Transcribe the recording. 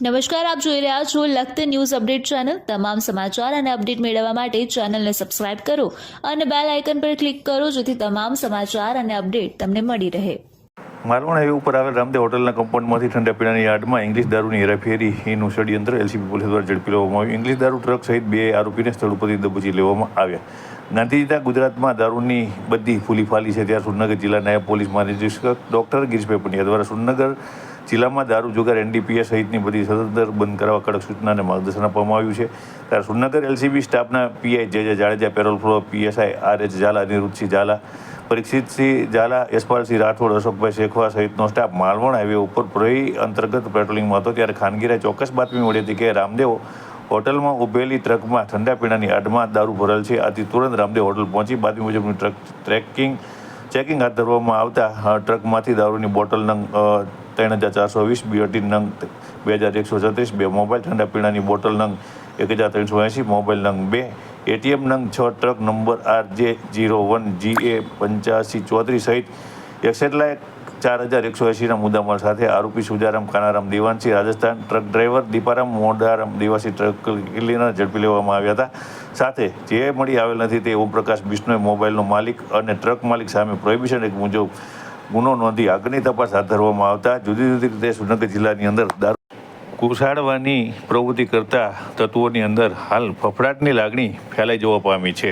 નમસ્કાર, આપ જોઈ રહ્યા છો લખત ન્યૂઝ અપડેટ ચેનલ। તમામ સમાચાર અને અપડેટ મેળવવા માટે ચેનલને સબસ્ક્રાઇબ કરો અને બેલ આઇકન પર ક્લિક કરો જેથી તમામ સમાચાર અને અપડેટ તમને મળી રહે। માલવણ હાઈવે ઉપર આવેલ રામદેવ હોટલના કમ્પાઉન્ડમાંથી ઠંડા પીણાની યાર્ડમાં ઇંગ્લિશ દારૂની હેરાફેરીનું ષડયંત્ર એલસીબી પોલીસ દ્વારા ઝડપી લેવામાં આવ્યું। ઇંગ્લિશ દારૂ ટ્રક સહિત 2 આરોપીને સ્થળ ઉપરથી દબોચી લેવામાં આવ્યા। ગાંધીજીના ગુજરાતમાં દારૂની બધી ફૂલી ફાલી છે ત્યારે સુરનગર જિલ્લા નાયબ પોલીસ મહાનિરીક્ષક ડૉક્ટર ગિરીશભાઈ પંડ્યા દ્વારા સુરનગર જિલ્લામાં દારૂ જુગાર એનડીપીએસ સહિતની બધી સદંતર બંધ કરવા કડક સૂચના અને માર્ગદર્શન આપવામાં આવ્યું છે। ત્યારે સુરનગર એલસીબી સ્ટાફના PI J Jadeja, parole furlough PSI R H Zala, Anirudhsinh Zala, Parikshitsinh Zala, Yashpalsinh Rathod, Ashokbhai Shekhawa સહિતનો સ્ટાફ માલવણ હાઈવે ઉપર પ્રહરી અંતર્ગત પેટ્રોલિંગમાં હતો ત્યારે ખાનગીરાએ ચોક્કસ બાતમી મળી હતી કે રામદેવ હોટલમાં ઉભેલી ટ્રકમાં ઠંડા પીણાની યાર્ડમાં દારૂ ભરેલ છે। આથી તુરંત રામદેવ હોટલ પહોંચી બાતમી મુજબની ટ્રક ચેકિંગ હાથ ધરવામાં આવતા ટ્રકમાંથી દારૂની બોટલ નંગ 3420, બીઅર્ટી નંગ 2136, 2 મોબાઈલ, ઠંડા પીણાની બોટલ નંગ 1380, મોબાઈલ નંગ 2, એટીએમ નંગ 6, ટ્રક નંબર RJ01GA8534 સહિત 61,04,180ના મુદ્દામાલ સાથે આરોપી Sujaram Kanaram Devansinh Rajasthan, truck driver Diparam Modaram Dewasi truck cleaner ઝડપી લેવામાં આવ્યા હતા। સાથે જે મળી આવેલ નથી તે ઓમપ્રકાશ બિશ્નોઈ મોબાઈલનો માલિક અને ટ્રક માલિક સામે પ્રોહિબિશન એક્ટ મુજબ ગુનો નોંધી આગળની તપાસ હાથ ધરવામાં આવતા જુદી જુદી રીતે સુરનગર જિલ્લાની અંદર દારૂ ઘુસાડવાની પ્રવૃત્તિ કરતા તત્વોની અંદર હાલ ફફડાટની લાગણી ફેલાઈ જવા પામી છે।